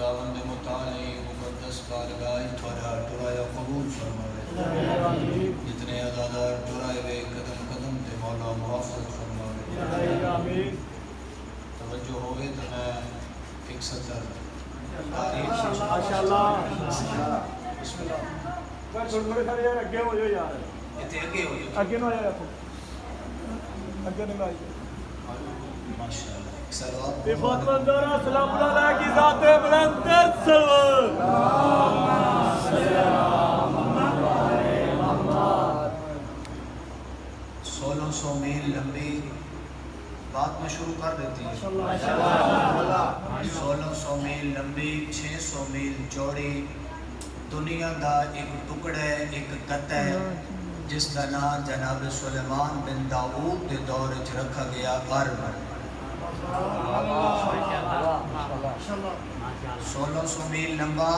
خداوند متعالی مقدس بارگاہ تھوڑا ٹرایا قبول فرمائے، جتنے عزادار ٹرائے ہوئے قدم قدم تے مولا محافظ فرمائے۔ توجہ ہوئے تو میں ایک سطر تاریخ ماشاءاللہ بسم اللہ تھوڑے سارے یار اگے ہو جاؤ یار اتے اگے ہو جاؤ اگے نہ آیا رکھو اگے نہ آئیے ماشاءاللہ سلوات بے فاطمہ زہرا سلام اللہ علیہ کی ذات بلند سلوات اللہم صلی علی محمد۔ 1600 میل لمبی بات میں شروع کر دیتی ہے۔ 1600 میل لمبی 600 میل چوڑی دنیا دا ایک ٹکڑا ہے، ایک قطع ہے جس کا نام جناب سلیمان بن داؤد کے دور وچ رکھا گیا عرب۔ 1600 میل لمبا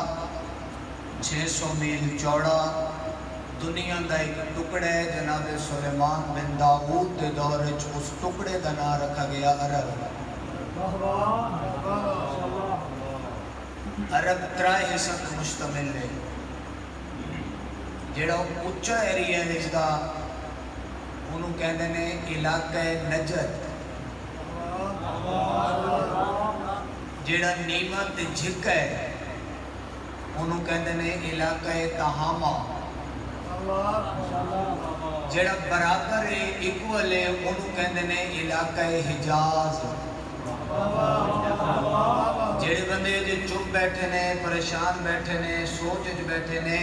600 میل چوڑا دنیا دا ایک ٹکڑا ہے جناب سلیمان بن داؤد کے دور وچ اس ٹکڑے کا نام رکھا گیا عرب۔ عرب ترائے حصہ مشتمل ہے، جڑا اچھا ایریا ہے جس کا انہوں کہتے ہیں علاقہ نجد، جڑا نیمہ تے جھک ہے انہوں کہتے ہیں علاقہ تہامہ، جڑا برابر ہے ایکول ہے انہوں کہتے ہیں علاقہ حجاز۔ جڑے بندے جو چپ بیٹھے نے پریشان بیٹھے نے سوچ بیٹھے نے،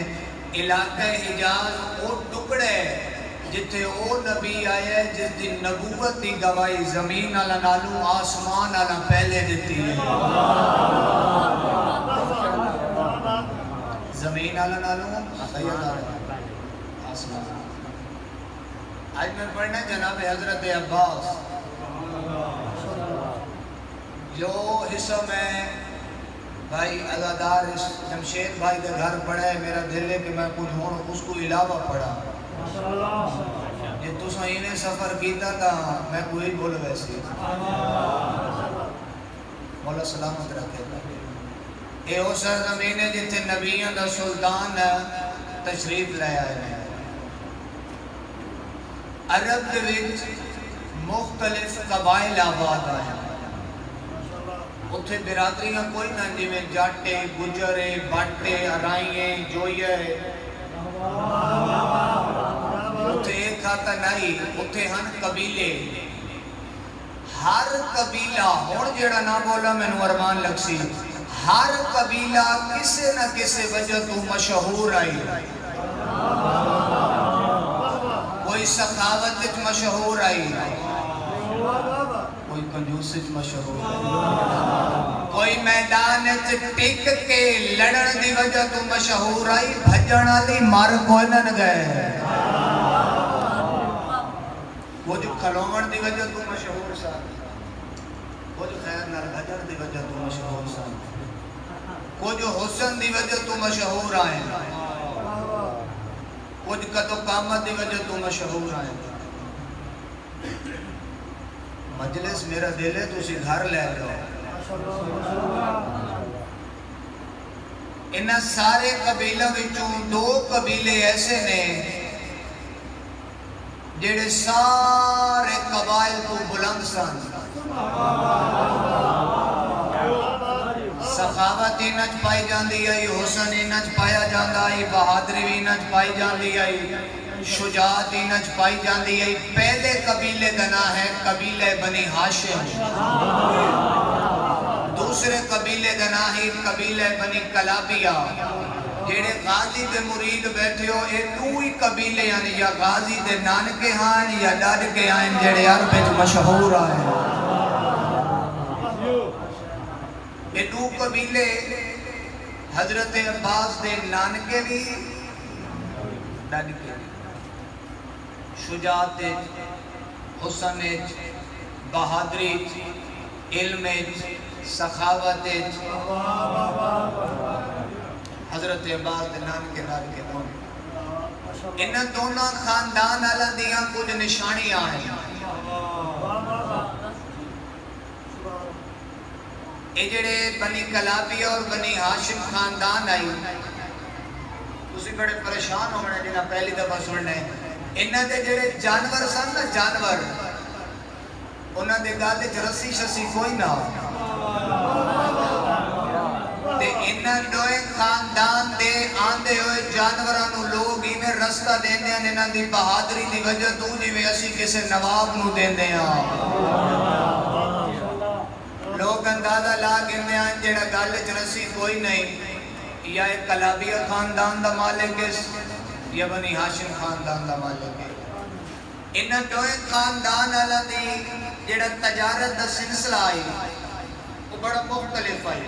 علاقہ حجاز وہ ٹکڑے جتھے او نبی آئے جس دی نبوت دی گواہی زمین والا نالو آسمان والا پہلے دیتی ہے۔ زمین والا نالو آسمان۔ آج میں پڑھنا جناب حضرت عباس جو حصہ میں بھائی عزادار جمشید بھائی کے گھر پڑھا ہے، میرا دل ہے کہ میں کچھ ہوں اس کو علاوہ پڑھا۔ یہ تو سہی نے سفر کیتا تھا میں کوئی بول ویسی مولا سلامت رکھے گا۔ اے او سرزمین ہے جتنے نبیوں دا سلطان تشریف لے آئے ہیں۔ عرب دے وچ مختلف قبائل آباد آئے، اتھے برادریاں کوئی نہ جی میں جاٹے گجرے بٹے ارائیے جوئے، اتھے ایک کھاتا نہیں، اتھے ہن قبیلے، ہر قبیلہ ہون جیڑا نہ بولا میں نورمان لگ سی، ہر قبیلہ کسے نہ کسے وجہ تو مشہور آئی، کوئی سخاوت وچ مشہور آئی، کوئی کنجوس وچ مشہور آئی، کوئی میدان وچ ٹک کے لڑن دی وجہ تو مشہور آئی، بھجن والی مر کوئی نہ گئے، وہ جو کھلوڑ دی وجہ تو مشہور سا، وہ جو خیر نال بھجن دی وجہ تو مشہور سا، وہ جو حسن دی وجہ تو مشہور آئے، کچھ قدو قامت دی وجہ تو مشہور آئے۔ مجلس میرا دل ہے تو اسی گھر لے جاؤ۔ انہاں سارے قبیلہ وچوں دو قبیلے ایسے نے جڑے سارے قبائل کو بلند سن، سخاوت انج پائی جاندی آئی، حسن انج پایا جاندا آئی، بہادری انج پائی جاندی آئی، شجاعت انج پائی جاندی آئی۔ پہلے قبیلے کا نام ہے قبیلہ بنی ہاشم، دوسرے قبیلے کا نام ہے قبیلہ بنی کلابیہ۔ جیڑے غازی دے مرید بیٹھے ہو اے دوئی قبیلے یعنی یا غازی دے نانکے ہاں یا ڈاڈ کے آئیں جیڑے عرب وچ مشہور آئے۔ یہ دو قبیلے حضرت عباس دے نانکے بھی ڈاڈکے بھی، شجاعت حسن بہادری علم سخاوت حضرت عباس دے نانکے ڈاڈکے دونوں، انہاں دونوں خاندان والا دیاں کچھ نشانیاں ہیں۔ یہ جڑے بنی کلابی اور بنی ہاشم خاندان آئی تسی بڑے پریشان ہونے جنہاں پہلی دفعہ سننے انہاں دے جڑے جانور سن نا جانور انہاں دے گالے چ رسی شسی کوئی نہ تے انہاں دوئے خاندان دے آندے ہوئے جانورانو لوگ ہی میں رستہ دیندے ہیں انہاں دی بہادری دی وجہ تو جی میں اسی کسے نواب نو دیندے ہیں لوگ اندازہ لا گندے ہیں جڑا گالے چ رسی کوئی نہیں یا ایک کلابیہ خاندان دا مالک ہے یا بنی ہاشم خاندان دا مالک ہے انہاں دوئے خاندان اللہ دی جڑا تجارت دا سلسلہ آئی وہ بڑا مختلف آئی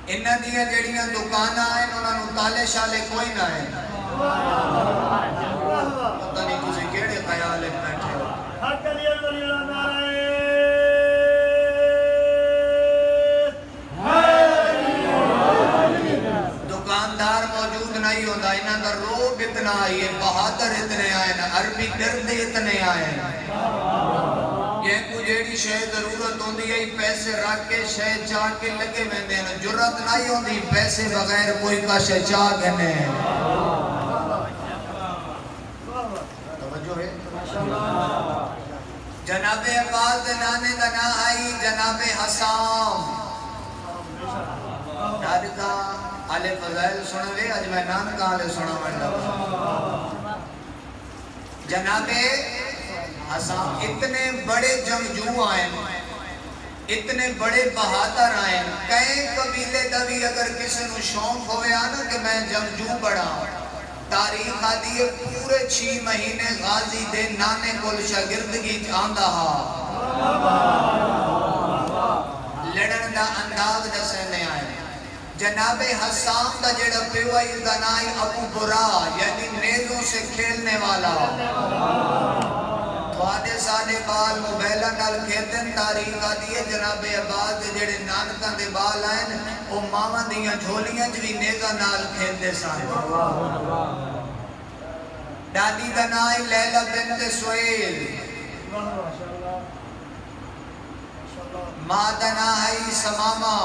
انہاں دیا جڑیاں دکانہ آئیں انہاں نو تالے شالے کوئی نہ آئیں پتہ نہیں کسی کیڑے خیال ایک بیٹھے ہو دکاندار موجود نہیں ہوتا انہاں کا روب اتنا آئیے بہادر اتنے آئیں عربی درد اتنے آئیں یہ کو جیڑی شے ضرورت ہوندی ہے پیسے رکھ کے شے چاہ کے لگے میں دینا جرات نہیں ہوندی پیسے بغیر کوئی کا شے چاہ گنے توجہ ہے جناب عباس نانے کا نا آئی جناب حسام دادکا آلے فضائل سنوے آج میں نانکا آلے سنو منڈا جناب حسام اتنے بڑے جنگجو آئیں اتنے بڑے بہادر آئیں کئی قبیلے دوی اگر کسی نو شوق ہوئے آنا کہ میں جنگجو بڑا تاریخ آدھی ہے پورے 6 مہینے غازی دے نانے کول شاگردگی آندہ لڑن دا انداز جسے نے آئے جناب حسام دا جڑا پیوائی دنائی ابو برا یعنی نیزوں سے کھیلنے والا تھوڑے ساڑے بال موبیلہ نال کھیلتن تاریخ آدھی ہے جناب عباس دے جڑے نانکان دے بال آئیں او ماما دیاں جھولیاں جوی نیزہ نال کھیلتے سائیں دادی دنائی لیلہ بنت سویل ماں دنائی سماما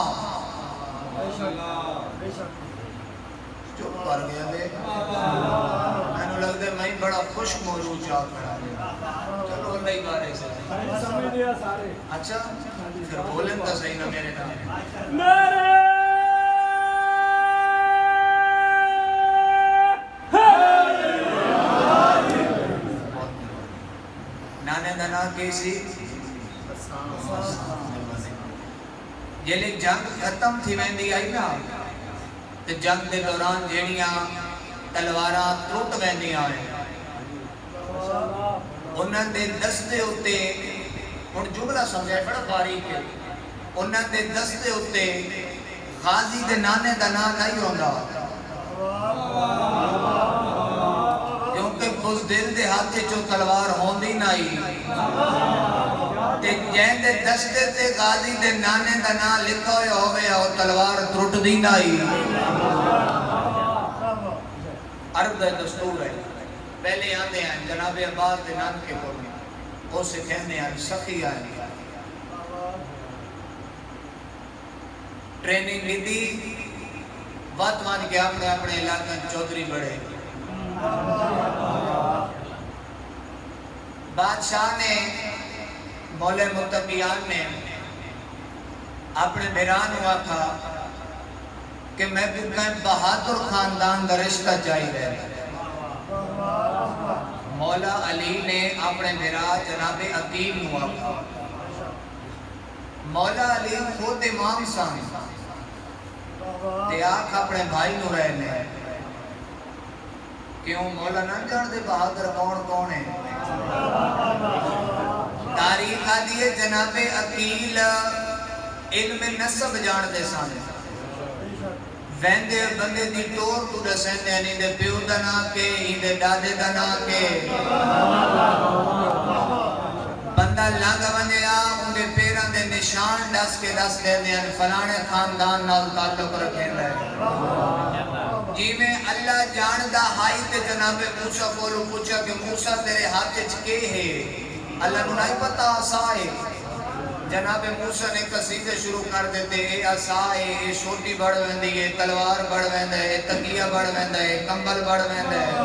چپ کر گیا بے میں نے لگ دے میں بڑا خوش موجود چاہ کھڑا چلو اللہ ہی بارے سے اچھا پھر بولیں تا صحیح نہ میرے نام نانے دنا کیسی جیلے جنگ ختم تھی ویندی آئی نا تو جنگ دے دوران جیڑیاں تلواراں ٹوٹ ویندی آئیں انہاں دے دستے ہوتے ان جملہ سمجھائے بڑا باریک ہے انہاں دے دستے ہوتے غازی دے نانے دا نا نہیں ہوندہ کیونکہ بزدل دے ہاتھے جو تلوار ہوندی نہیں تے جین دے دستے تے غازی دے نانے دا نا لکھا ہوئے اور تلوار ٹوٹ دی نہیں عرب دے دستور ہے پہلے آندے ہیں جناب عباس دے نان کے بولنے وہ سے کہنے ہیں سخی آئے ٹریننگ لی دی بات مان کے اپنے علاقہ چودری بڑھے بادشاہ نے مولا متقیان نے اپنے بیران ہوا تھا کہ میں بھی کہیں بہادر خاندان دا رشتہ چاہی رہے مولا علی نے اپنے بیران جناب عقیل ہوا تھا مولا علی خود امام سان تے آنکھ اپنے بھائی نو رہنے کیوں مولا نہ جان دے بہادر کون کون ہے تاریخ آدھی جناب عقیل علم نسب جان دے سانے ویندے بندے دی ٹور تو دسیندے ہیں دے پیو دنا کے دے دادے دنا کے بندہ لانگ ونجے ان دے پیران دے نشان دس کے دس دے دیں فلانے خاندان نال تعلق رکھیں رہے جی میں اللہ جاندہ ہائی تے جناب موسیٰ کولو پوچھا کہ موسیٰ تیرے ہاتھ چکے ہے اللہ نو نہیں پتا آسائے جناب موسیٰ نے قصیدے شروع کر دیتے اے عصا اے چھوٹی بڑھ ویندی ہے تلوار بڑھ ویندا ہے تکیہ بڑھ ویندا ہے کمبل بڑھ ویندا ہے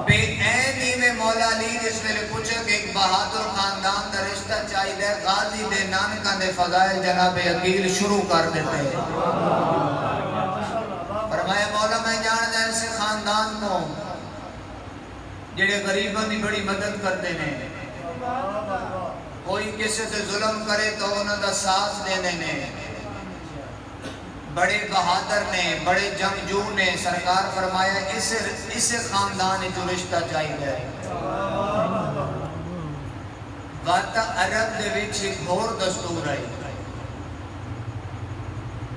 بے اینی میں مولا علی جس میں پوچھا کہ ایک بہادر خاندان دا رشتہ چاہیے غازی دے نانکاں دے فضائل جناب عقیل شروع کر دیتے ہیں فرمایا مولا میں جاندا ایسے خاندان کو جڑے غریباں دی بڑی مدد کرتے ہیں کوئی کسی سے ظلم کرے تو انہوں دا ساتھ دینے نے بڑے بہادر نے بڑے جنگجو نے سرکار فرمایا اسے خاندان جو رشتہ چاہیے وقت عرب دے وچ ایک اور دستور ہے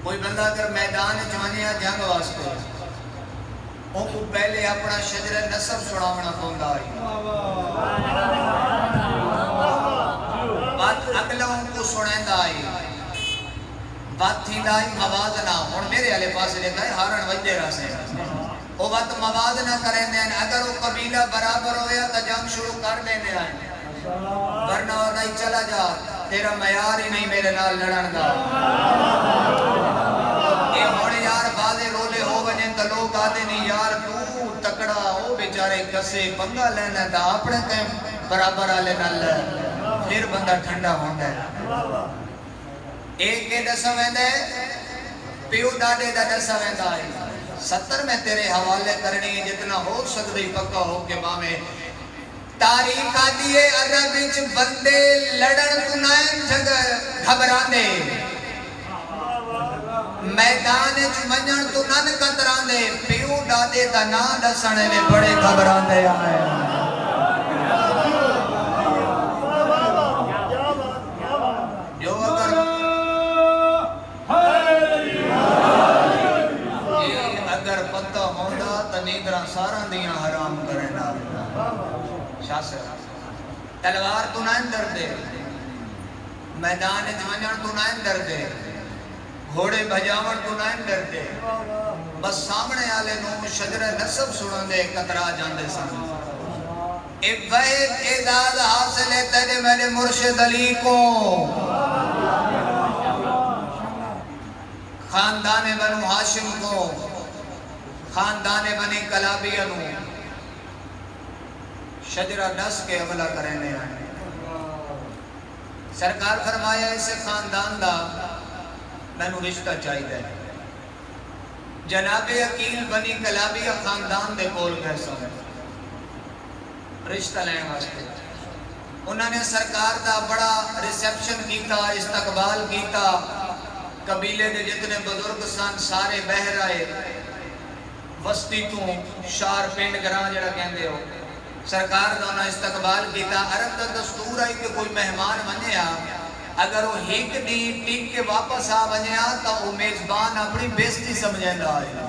کوئی بندہ اگر میدان جوانیا جنگ واسطے ان کو پہلے اپنا شجر نسب سناونا پوندا ہے بات اگلا ان کو سنائندہ آئی بات تھی لائی موازنہ اور میرے علیہ پاس لکھا ہے ہارن وجدے رہا سے وہ بات موازنہ کریں دیں اگر وہ قبیلہ برابر ہویا تو جنگ شروع کر دیں دیں ورنہ اور نہیں چلا جا تیرا معیار ہی نہیں میرے نال لڑن گا اے ہونے یار بازے رولے ہو بنیں تو لوگ آتے نہیں یار تو تکڑا ہو بیچارے کسے پنگا لینا دا اپنے کہیں برابر آلے نہ لے پھر بندہ ٹھنڈا ہوندہ ہے ایک کے دسا ویندہ ہے پیو ڈاڈے دا دسا ویندہ ہے 70 میں تیرے حوالے کرنی جتنا ہو سکتی پکا ہو کے ماں تاریخ آتی ہے عرب وچ بندے لڑن تو نائن جگہ گھبرانے میدان وچ منجن تو نن کترانے پیو ڈاڈے دا نا دسنے میں بڑے گھبرانے آئے سارا دیاں حرام کریں شاہ سے تلوار تو نہ اندر دے میدان جوانجان تو نہ اندر دے گھوڑے بھجاون تو نہ اندر دے بس سامنے آلے نو شجر نصب سنن دے قطرہ جاندے سن ایک وحید اعزاز حاصل ہے تیرے میرے مرشد علی کو خاندان بنو ہاشم کو خاندان بنی کلابیہ نو شجرہ نس کے عملہ کرنے آئے سرکار فرمایا اسے خاندان دا میں نو رشتہ چاہیے جناب عقیل بنی کلابیہ خاندان دے کول گئے سن رشتہ لیں واسطے انہوں نے سرکار دا بڑا ریسیپشن کیتا استقبال کیتا قبیلے دے جتنے بزرگ سن سارے بہر آئے وسطی تو شار پینڈ گران جڑا کہندے ہو سرکار دا انہاں استقبال کیتا عرب دا دستور ہے کہ کوئی مہمان بنیا اگر وہ ہیک دی ٹک کے واپس آ بنیا تو وہ میزبان اپنی بیستی سمجھیندا ہے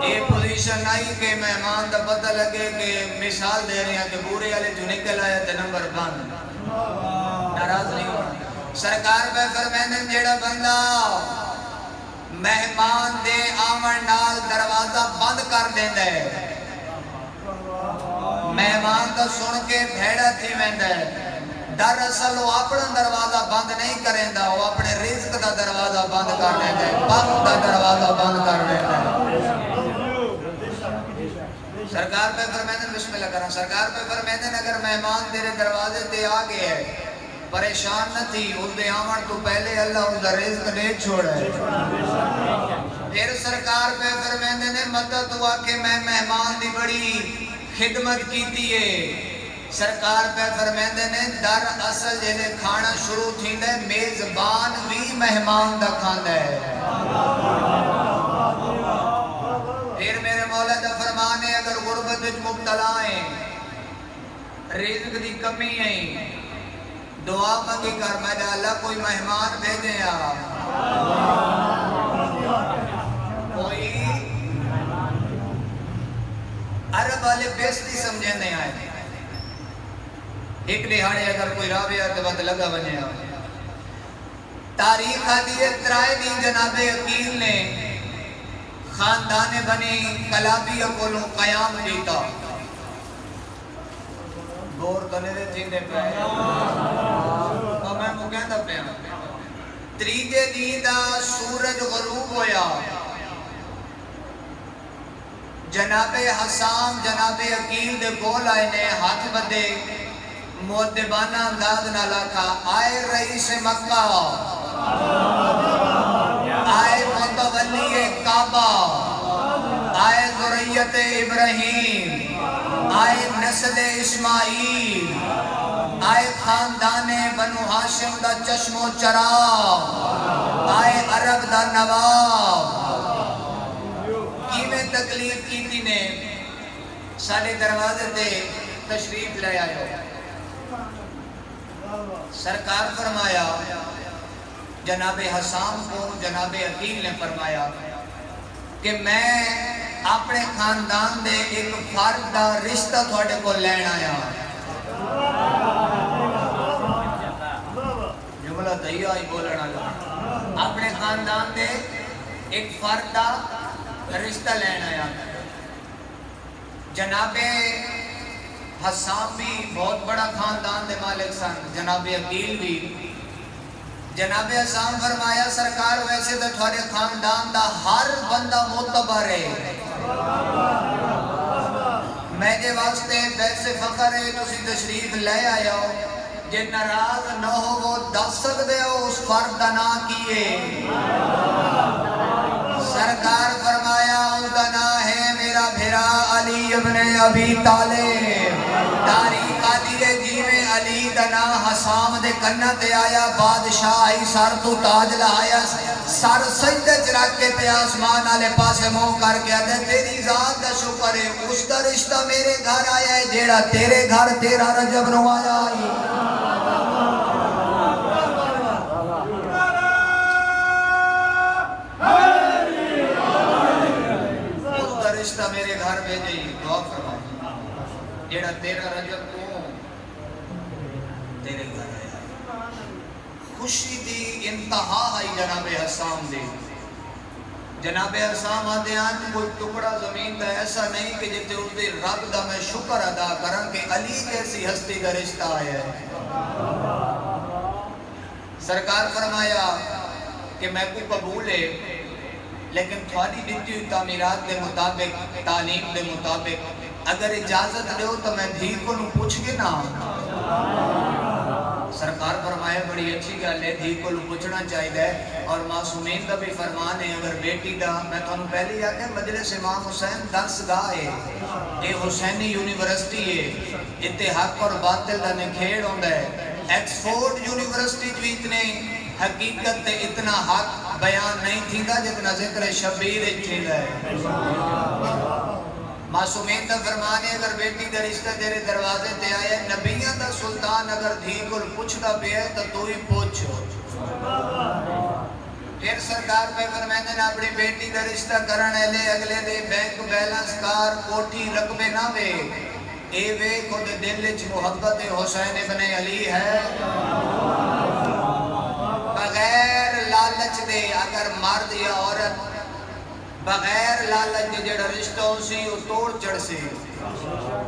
اے پوزیشن آئی کہ مہمان دا پتہ لگے کہ مثال دے رہے ہیں کہ بورے والے جو نکل آیا تے نمبر بند ناراض نہیں ہونا سرکار پہ فرمائیں جیڑا بندہ مہمان دے آمن نال دروازہ بند کر دیندہ ہے مہمان تو سن کے بھیڑا تھی ویندہ ہے دراصل وہ اپنا دروازہ بند نہیں کریندا وہ اپنے رزق دا دروازہ بند کر دیندہ ہے وقت دا دروازہ بند کر دیندہ ہے سرکار پہ فرمائیں بسم اللہ کرنا سرکار پہ فرمائیں اگر مہمان تیرے دروازے تے آگے ہے پریشان نہ تھی اس دے آمن تو پہلے اللہ اس دا رزق دے چھوڑا ہے پھر سرکار پہ فرمائیں نے مدد ہوا کہ میں مہمان دی بڑی خدمت کیتی ہے سرکار پہ فرمائیں نے در اصل جنہیں کھانا شروع تھی دے میزبان بھی مہمان دا کھانا ہے پھر میرے مولا دا فرمانے اگر غربت وچ مبتلا ہیں رزق دی کمی ہیں دعا مانگی کر میں نے اللہ کوئی مہمان بھیجے آپ کوئی عرب والے بیستی سمجھے نہیں آئے ایک دہاڑے اگر کوئی راویہ تو بات لگا بنے آپ تاریخ آدھی ہے ترائے دی جناب عقیل نے خاندان بنی کلابیہ کو قیام دیتا گور کنرے تھیندے پے اور میں مکہندا پیا تریجے دین دا سورج غروب ہویا جناب حسام جناب عقیل دے کول آئے نے ہاتھ بدے مؤدبانہ انداز نہ لکھا آئے رئیس مکہ آئے متولی کعبہ آئے ذریت ابراہیم آئے نسل اسماعیل آئے خاندان بنو ہاشم دا چشم و چراغ آئے عرب دا نواب کی میں تکلیف کی تھی نے سارے دروازے تے تشریف لے آئے سرکار فرمایا جناب حسام کو جناب عقیل نے فرمایا کہ میں اپنے خاندان دے ایک فرد دا رشتہ تھوڑے کو لین آیا جملہ دہیا ہی بولنا لگا اپنے خاندان دے ایک فرد دا رشتہ لین آیا جناب حسام بھی بہت بڑا خاندان دے مالک سن جناب عقیل بھی جناب حسام فرمایا سرکار ویسے تو تھوڑے خاندان دا ہر بندہ معتبر ہے میں دے واسطے ویسے فخر ہے تسی تشریف لے آیا ہو جن ناراض نہ ہو وہ دس سکتے ہو اس فرد دا نام کیے سرکار فرمایا اس دا نام ہے میرا بھیرا علی ابن ابی طالب تاریخ آدھی ہے جی میں علی دا نام حسام دے کنہ تے آیا بادشاہ آئی سر تو تاج لہایا سر سجدے چرک کے تے آسمان آلے پاسے منہ کر کے آدھے تیری ذات دا شکر ہے اس دا رشتہ میرے گھر آیا ہے جیڑا تیرے گھر تیرا رجب نو آیا ہے رشتہ میرے گھر بھیجے دعا فرمائے جیڑا تیرا رجب کو تیرے گھر آیا خوشی دی انتہا ہے جناب حسام دے جناب حسام آدھے آج کوئی ٹکڑا زمین دا ایسا نہیں کہ جتے اس دے رب دا میں شکر ادا کروں کہ علی جیسی ہستی کا رشتہ آیا ہے سرکار فرمایا کہ میں کو قبول ہے لیکن تھوڑی دیتی ہوئی تعمیرات دے مطابق تعلیم دے مطابق اگر اجازت دے ہو تو میں دھی کو نو پوچھ گے نا سرکار فرمایا بڑی اچھی گل ہے دھی کو نو پوچھنا چاہیے اور معصومین کا بھی فرمان ہے اگر بیٹی دا میں تھانوں پہلے ہی آکھیا مجلس امام حسین درس گاہ ہے یہ حسینی یونیورسٹی ہے اتنے حق اور باطل دا نکھیڑ ہوندا ہے ایکسفورڈ یونیورسٹی جو اتنے حقیقت تے اتنا حق بیان نہیں تھیندا جتنا ذکر شبیر تھیندا ہے معصومین دا فرمان ہے اگر بیٹی دا رشتہ تیرے دروازے تے آیا نبیوں دا سلطان اگر دھی کو پوچھدا پیا ہے تو ہی پوچھ پھر سرکار پہ فرمائندے نے اپنی بیٹی دا رشتہ کرنے لے اگلے دے بینک بیلنس کار کوٹھی رقبے نہ وے اے وے خود دل وچ محبت حسین ابن علی ہے بغیر لالچ دے اگر مرد یا عورت بغیر لالچ دے جڑا رشتہ ہو سی وہ توڑ چڑھ سی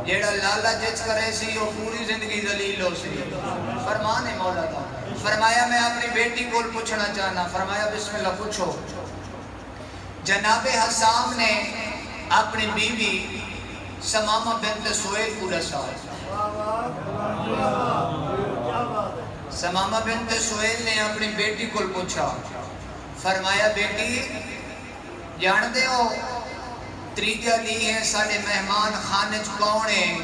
جڑا لالچ کرے سی وہ پوری زندگی ذلیل ہو سی فرمان ہے مولا دا فرمایا میں اپنی بیٹی کو پوچھنا چاہنا فرمایا بسم اللہ پوچھو جناب حسام نے اپنی بیوی سمامہ بنت سہیل کو رسا سمامہ بنت سہیل نے اپنی بیٹی کو پوچھا فرمایا بیٹی جانتے ہو تریجہ لی ہے سارے مہمان خانے کون ہیں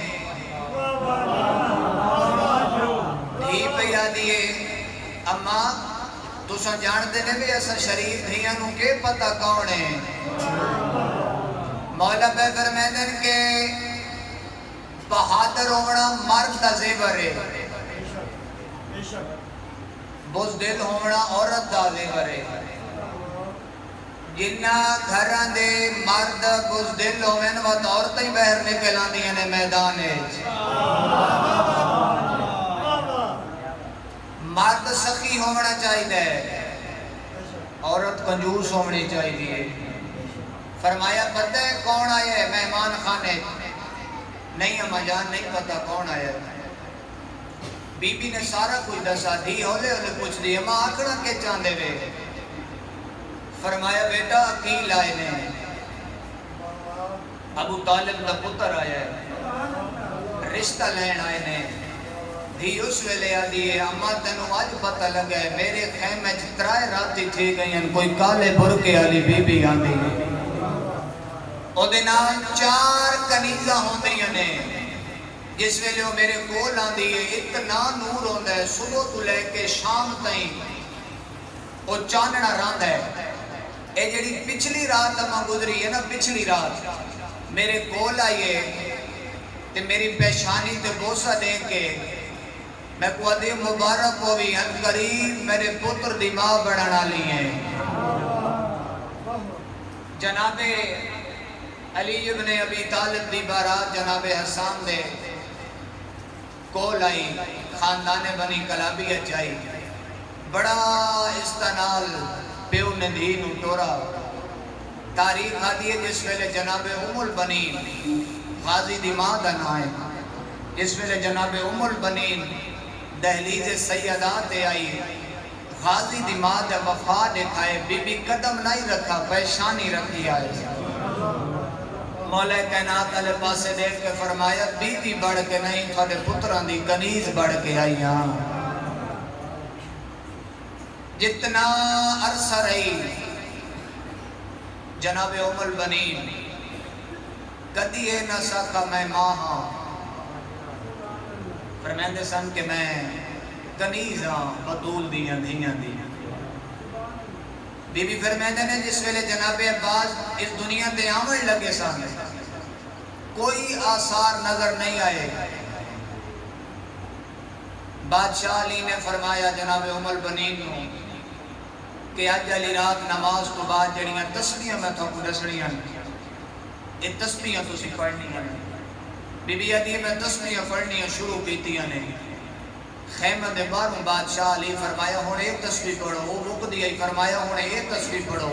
دھی پیا دیئے اما تو سن جانتے نے بھی ایسا شریف دھیاں نو کے پتہ کون ہیں مولا پہ فرمیدن کے بہادر ہونا مرد دا زیور ہے بزدل ہونا عورت دا زیور ہے جنہ گھران دے مرد بزدل ہوئن و عورتیں بہر نکلان دیا نے میدان ہے مرد سخی ہونا چاہیے عورت کنجوس ہونی چاہیے فرمایا پتہ ہے کون آیا ہے مہمان خانے نہیں اما جان نہیں پتہ کون آیا ہے بی بی نے سارا کچھ دسا دی ہولے ہولے پوچھ دی اما آکھنا کے چاندے وے فرمایا بیٹا کی لائے نے ابو طالب دا پتر آیا ہے رشتہ لین آئے نے دھی اس ویلے آ دیئے اما تینوں آج پتہ لگا ہے میرے خیمے چترائے راتی تھی گئی ہیں کوئی کالے برکے علی بی بی آندی ہے او دنان 4 کنیزہ ہوں دیئے نے جس ویلے وہ میرے کول آندی ہے اتنا نور ہوندہ ہے صبح تو لے کے شام تائیں وہ چاننا راندہ ہے اے جڑی پچھلی رات اما گزری ہے نا پچھلی رات میرے کول آئیے تے میری پیشانی تے بوسہ دے کے میں کو ادھی مبارک ہوئی ان قریب میرے پتر دی ماں بڑھانا لی ہیں جناب علی ابن ابی طالب دی بارات جناب حسان دے کول آئی خاندان بنی کلابی اچائی بڑا استنال پیو ندین ٹورا تاریخ آدھی ہے جس ویلے جناب البنین غازی دی ماں دن آئے جس ویلے جناب البنین دہلیز سیدات آئی غازی دی ماں دے وفا دکھائے بی بی قدم نہیں رکھا پیشانی رکھی آئے مولا کائنات علیہ پاسے دیکھ کے فرمایا بی بی بڑھ کے نہیں تھوڑے پتران دی کنیز بڑھ کے آئی جتنا عرصہ رہی جناب البنین کدی ہے نہ سکا میں ماں ہاں فرمیندے سن کہ میں کنیز ہاں بطول دیاں دھیاں دیاں بی بی فرمیندے نے جس ویلے جناب عباس اس دنیا تے آمن لگے سن کوئی آثار نظر نہیں آئے بادشاہ علی نے فرمایا جناب البنین نو کہ آج علی رات نماز تو بعد جڑیاں تسبیحاں میں تو کو دسنیاں یہ تسبیحاں تسی پڑھنیاں بی بی آدھی میں تسبیحاں پڑھنیاں شروع کیتیاں نے خیمہ دے باہروں بادشاہ علی فرمایا ہن ایک تسبیح پڑھو وہ رک دیا فرمایا ہن ایک تسبیح پڑھو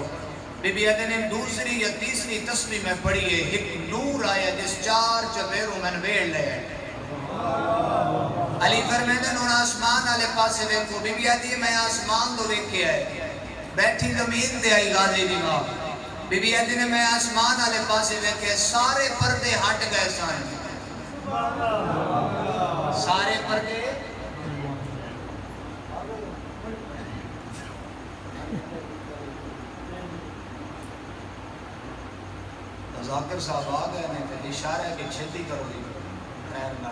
بی بی آدھی نے دوسری یا تیسری تسبیح میں پڑھی ہے ایک نور آیا جس 4 چپیروں میں ویڑ لے علی فرمیندے نے آسمان والے پاسے ویکھو بی بی آدھی میں آسمان تو ویکھیا ہے بیٹھی زمین دے آئی غازی دی ماں بی بی آدھی نے میں آسمان والے پاسے ویکھے سارے پردے ہٹ گئے سائیں سارے پردے ذاکر صاحب آ گئے نے تے اشارہ کہ چھتی کرو دی خیر نہ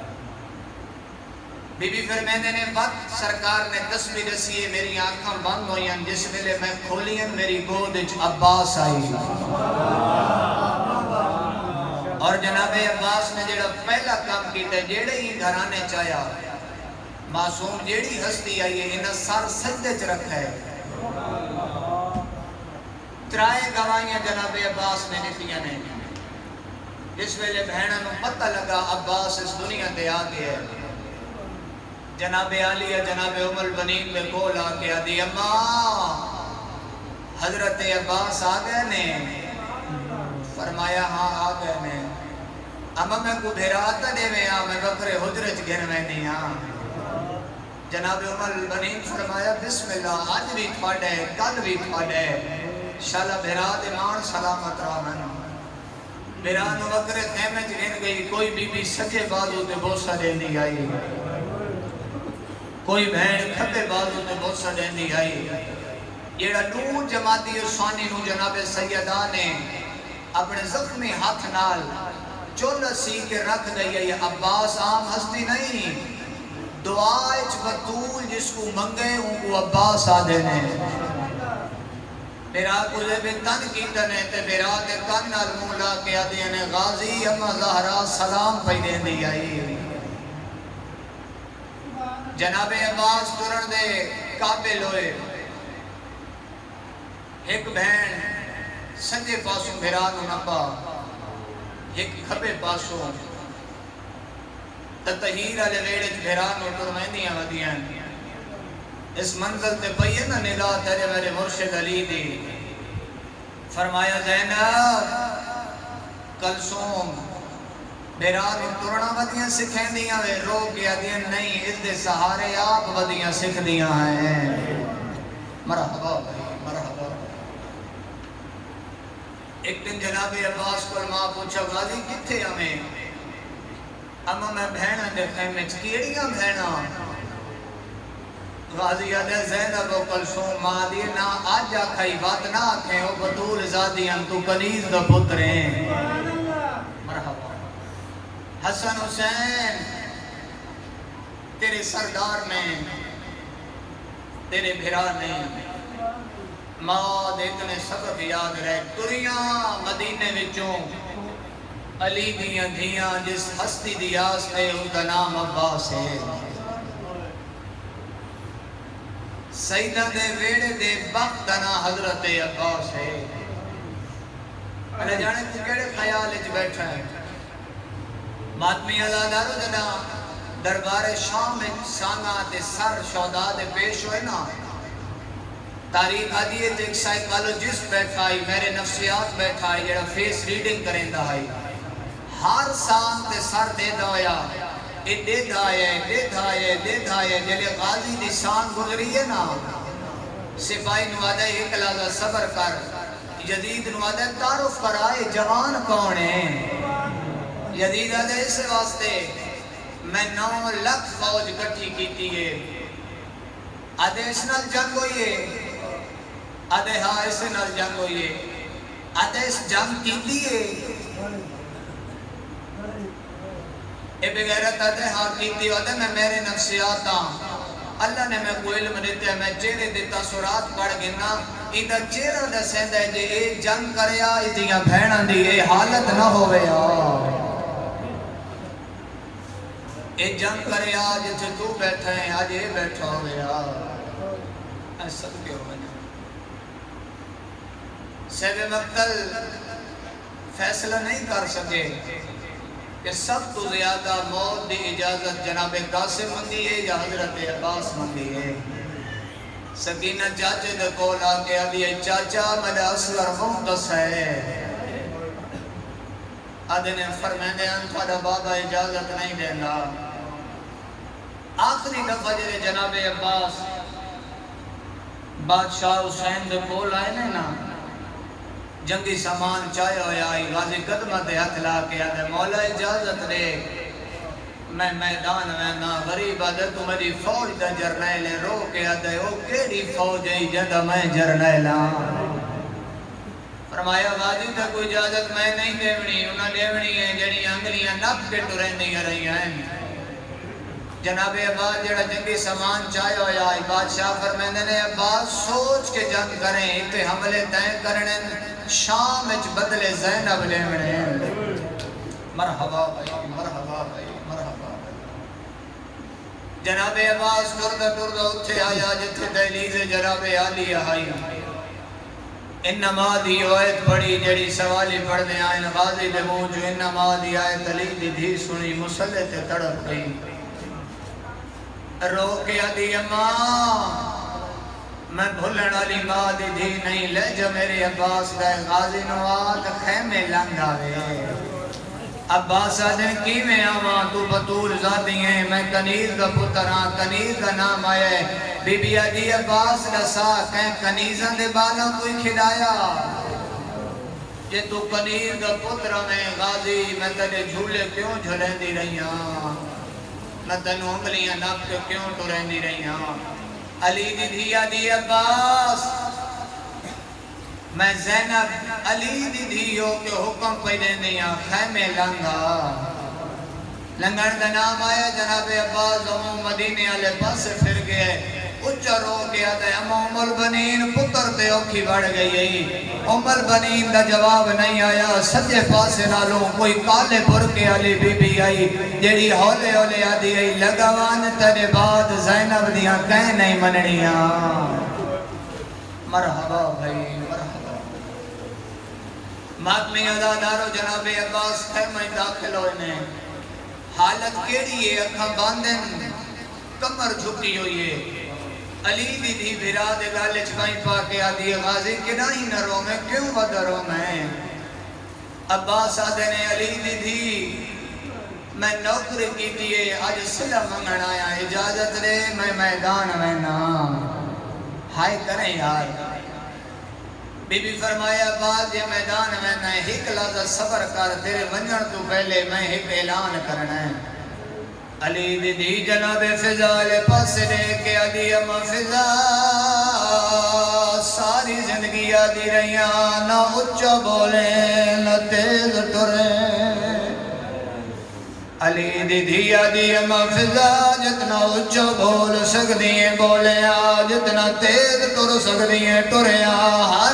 بی بی فرمیندے نے وقت سرکار نے تسبیح دسی ہے میری آنکھاں بند ہوئیں جس ویلے میں کھولیں میری گود وچ عباس آئی اور جناب عباس نے جڑا پہلا کام کیتا جیڑے ہی گھرانے چاہیا معصوم جیڑی ہستی آئی ہے انہاں سر سجدے چ رکھا ہے ترائے گواہیاں جناب عباس نے دتیاں نے جس ویلے بہناں نوں پتہ لگا عباس اس دنیا تے آ گیا ہے جناب عالیہ جناب البنین میں کول آ کے آدھی اماں حضرت عباس آ گئے نے فرمایا ہاں آ گئے نے اما میں کو بھیراتا دے میں میں بکرے حجرت گھر میں نہیں جناب البنین فرمایا بسم اللہ آج بھی تھوڑے کل بھی تھوڑے شالا بھیرات ایمان سلامت رامن بھیران وکرے خیمے جنین گئی کوئی بی بی سجے بازو تے بوسہ دین دی آئی کوئی بہن کھبے بازو تے بوسہ دین دی آئی یہ نور جماعتی عثمانی نو جناب سیدہ نے اپنے زخمی ہاتھ نال چول سی کے رکھ دیا یہ عباس عام ہستی نہیں دعائچ بطول جس کو منگے ان کو عباس آدھے نے میرا کلے بھی تن کی تنے تے میرا دے تن نال مولا کے آدھے نے غازی اما زہرا سلام پہ دین دی آئی جناب عباس ترن دے قابل ہوئے ایک بہن سجے پاسوں بھیران نبا ایک کھبے پاسوں تطہیر علی ویڑے بھیران ترمینیاں ودیاں اس منزل تے پئیے نا ندا تیرے میرے مرشد علی دی فرمایا زینب کلثوم بیرار ترنا ودیاں سکھیں دیاں وے رو کے آدیاں نہیں اس دے سہارے آپ ودیاں سکھ دیاں ہیں مرحبا بھائی مرحبا ایک دن جناب عباس کو ماں پوچھا غازی کتھے ہمیں اما میں بہنہ دے خیمے چکیڑیاں بہنہ غازی آدھے زینب و کلثوم ماں دیے نا آج آکھائی بات نہ آکھیں او بطول زادیاں تو کنیز دا پتریں مرحبا حسن حسین تیرے سردار نے تیرے بھرا نے ماں اتنے سبق یاد رہے تریاں مدینے وچوں علی دیاں دھیاں جس ہستی دی آستے ان کا نام عباس ہے سیدہ دے ویڑے دے وقت نا حضرت عباس ہے اللہ جانے تو کیڑے خیال اچ بیٹھا ہے ماتمی اللہ دارو جنا دربار شام میں سانگا تے سر شہداء دے پیش ہوئے نا تاریخ آدھی ہے ایک سائیکالوجسٹ بیٹھا ہے میرے نفسیات بیٹھا ہے جڑا فیس ریڈنگ کریں دا ہے ہر سان تے سر دے دایا دے دھائے جلے غازی دی سان گزری ہے نا سپاہی نوادہ ایک لازہ صبر کر جدید نوادہ تعارف کر آئے جوان کون ہے جدید آدھے اس واسطے میں 9 لاکھ فوج کٹھی کیتی ہے آدھے اس نال جنگ ہوئی ہے آدھے ہاں اس نال جنگ ہوئی ہے آدھے اس جنگ کیتی ہے اے بغیرت آدھے ہاں کیتی آدھے میں میرے نفسیات ہاں اللہ نے میں کوئی علم دیتے ہیں میں چہرے دیتا سرات پڑھ گنا ایدہ چہرہ دے سیندہ ہے جے اے جنگ کریا ایدیاں بھیڑاں دی اے حالت نہ ہوئے اے جنگ کریا جیسے تو بیٹھا ہے آج اے بیٹھا ہوئے اے سب کے ہوئے سیب مقتل فیصلہ نہیں کر سکے کہ سب تو زیادہ موت دی اجازت جناب قاسم منگی ہے یا حضرت عباس منگی ہے سکینہ چاچے دے کول آکے ابھی چاچا میرا اصغر مختص ہے آدھے نے فرمیندے ہیں تھوڑا بابا اجازت نہیں دینا آخری دفعہ جرے جناب عباس بادشاہ حسین دے کول آئے نا جنگی سامان چاہے ہویا آئی غازی قدمہ دے ہتھ لا کے آدھے مولا اجازت دے میں میدان میں نا غریب آدھے تو میری فوج دا جرنیل رو کے آدھے او کیڑی فوج ہے جدہ میں جرنیل فرمایا غازی تے کوئی اجازت میں نہیں دیونی انہاں دیونی ہے جڑی انگلیاں نپ کے ٹرین نہیں رہی ہیں جناب عباس جڑا جنگی سامان چاہے ہویا آئی بادشاہ فرمیندے نے عباس سوچ کے جنگ کریں ایک حملے دائیں کرنے شام اچ بدلے زینب لیونے مرحبا بھائی مرحبا بھائی مرحبا بھائی جناب عباس ٹردہ اتھے آیا جتھے دہلیز جناب عالی آئی انما دی آیت پڑھی جڑی سوالی پڑھنے آئین غازی دے منہ جو انما دی آیت علی دی دھی سنی مسلح تے تڑپ گئی رو کے آدھی اماں میں بھولن والی ماں دی دھی نہیں لے جو میرے عباس دے غازی نواد خیمے لنگا وے عباس آدھے کی میں آواں تو بطول ذاتی ہیں میں کنیز دا پتر ہاں کنیز دا نام آئے بی بی آدھی عباس رسا کہیں کنیزاں دے بالا کوئی کھدایا جے تو کنیز دا پتر میں غازی میں تیرے جھولے کیوں جھلیں دی رہی ہاں میں تنو انگلیاں نپ کے کیوں ٹرین دی رہی ہاں علی دی دھیا دی عباس میں زینب علی دی دھیو کے حکم پیدے دیا خیمے لنگا لنگن دا نام آیا جناب عباس امو مدینے آلے پاس پھر گئے اچھا رو گیا تھا ام البنین پتر تے اوکھی بڑھ گئی ام البنین دا جواب نہیں آیا سجے پاسے نالوں کوئی کالے پر کے علی بی بی آئی جیڑی ہولے ہولے آدھی آئی لگوان تیرے بعد زینب دیاں کہیں نہیں منڑیاں مرحبا بھائی مرحبا ماتمی ازادارو جناب عباس خیمہ داخل ہوئے حالت کیڑی ہے اکھاں باندھن کمر جھکی ہوئی ہے علی دی دی بھرا دے گالے چکائیں پاکے آدھی غازی کنا ہی نہ رو میں کیوں بدروں میں عباس آدھے نے علی دی دی میں نوکری کی دیئے آج صلح منگن آیا اجازت دے میں میدان میں نا ہائے کریں یار بی بی فرمایا بعد یہ میدان میں نا ایک لحظہ صبر کر تیرے ونجن تو پہلے میں ایک اعلان کرنا ہے علی دی جناب فضا لے پاس دے کے علی اما فضا ساری زندگی آدھی رہیاں نہ اچھا بولے نہ تیز ٹرے علی دی آدھی اما فضا جتنا اچھا بول سکتی ہیں بولے جتنا تیز ٹر سکتی ہیں ٹریا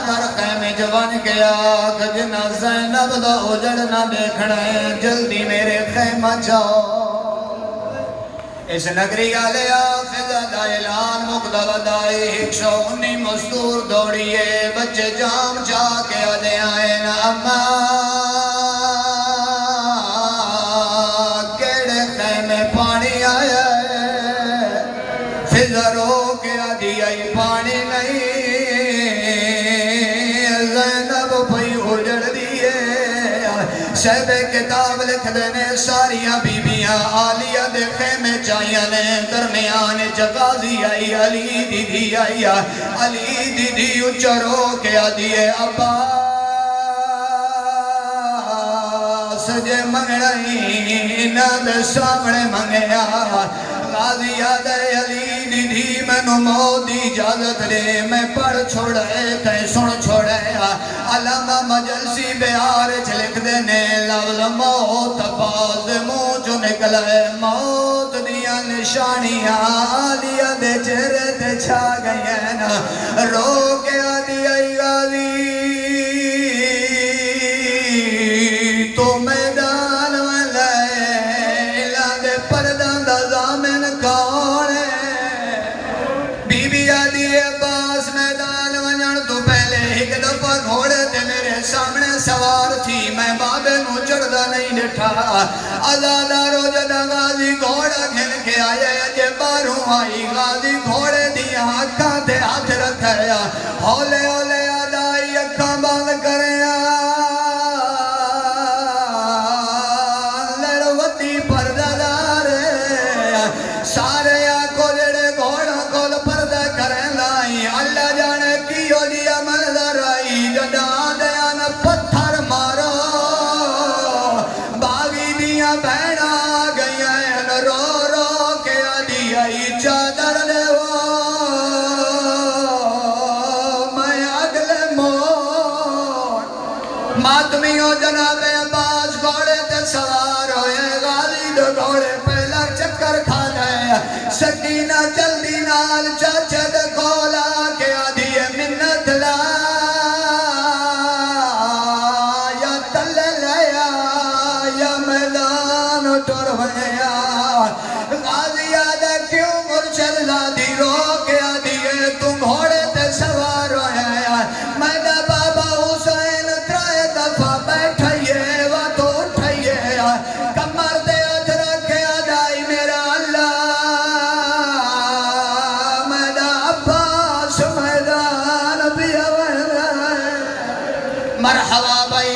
ہر خیمے جوان کے آگ جنا زینب دا اجڑ نہ دیکھنا ہے جلدی میرے خیمہ جاؤ اس نگری آلے آفضہ دا اعلان مقدبہ دائی 119 مستور دوڑیے بچے جام جا کے آدھے آئے نا اما کیڑے خیمے پانی آیا ہے فضہ رو کے آدھی آئی پانی نہیں زینب پئی اجڑ دیئے شہب کتاب لکھ دینے ساریاں بیبیاں آلیہ دے خیمے چاہیاں نے درمیان جگازی آئی علی دی آئی علی دی اچھرو کے آدھیے عباس جے منگڑائی نہ دے سامنے منگیا غازی آدھے علی دی منو موت دی اجازت دے میں پڑھ چھوڑے کہیں سن چھوڑے علامہ مجلسی بیار لکھ دینے لفظ موت باز منہ جو نکلے موت دیا نشانیاں آلیہ دے چہرے تے چھا گئی ہیں رو کے آدھی آئی غازی تو میدان میں لے دے پردان دا زامن کون ہے بی بی آدھی عباس میدان ونجن تو پہلے ایک دفعہ گھوڑے تے میرے سامنے سوار تھی میں بابے نو چڑھدا نہیں ڈٹھا آزادہ رو جدہ غازی گھوڑا کھل کے آیا جے باروں آئی غازی گھوڑے دیا اکھاں تے ہاتھ رکھایا ہولے ہولے آدائی اکھاں بند کریا لڑوتی پردہ سارے آنکھوں جڑے گھوڑا کول پردہ کریں لائی اللہ جانے کی ہو لیا منظر آئی جدہ دیان پتھر مارو باغی دیا بہنا گئی ہیں رو رو کے آدھی آئی چادر دے وہ میں اگلے موت ماتمیوں جناب عباس گھوڑے تے سوار ہوئے غازی دو گھوڑے پہلا چکر کھا سکینہ جلدی نال چاچے دے کولا کے آدھی منت لا یا تلے لیا یا میدان ٹر ہویا غازی آدھے کیوں مرشد لادی رو کے آدھی تم گھوڑے تے سوار ہویا میں دا بابا حسین ترائے دفعہ بیٹھائیے وہ تو اٹھائیے کمر دے ادھر کے آدھائی میرا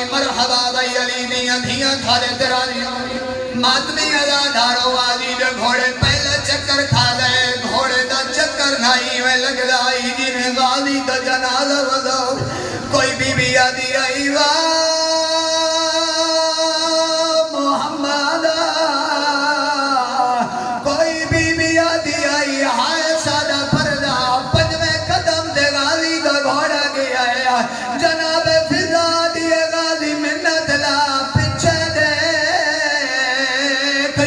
مرحبا بھائی علی دیاں دھیاں تھارے ترانیاں ماتمی ازادارو آدھی دے گھوڑے پہلے چکر کھا دے گھوڑے دا چکر نائی میں لگ لائی جنہیں غازی دا جنازہ وزو کوئی بی بی آدھی آئی محمد کوئی بی بی آدھی آئی ہائے سادہ پردہ پنجوے قدم دے غازی دا گھوڑا گیا ہے جناب فضا دیے غازی منت لا پچھے دیکھ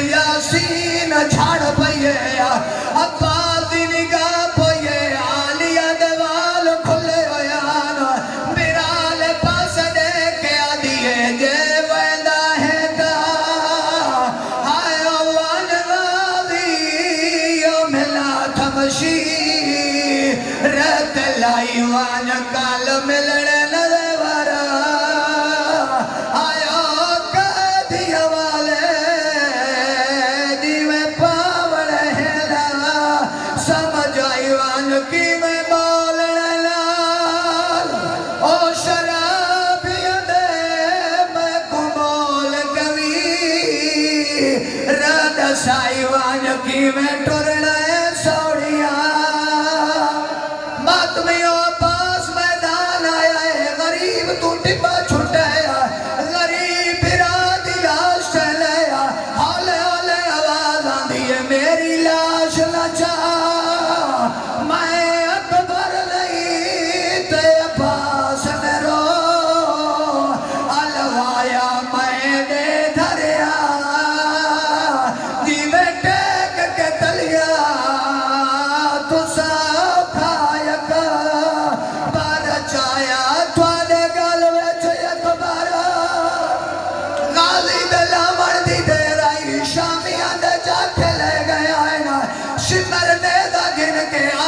یاسین چھاڑ پئیے عباس دی نگاہ پئیے آلیہ دیوال کھلے ہویان برال پاس دیکھ آدھیے جے ویندہ ہے دا ہائے اوان غازی ملا تھمشی رت لائی وان کال ملڑے مرنے دا گن کے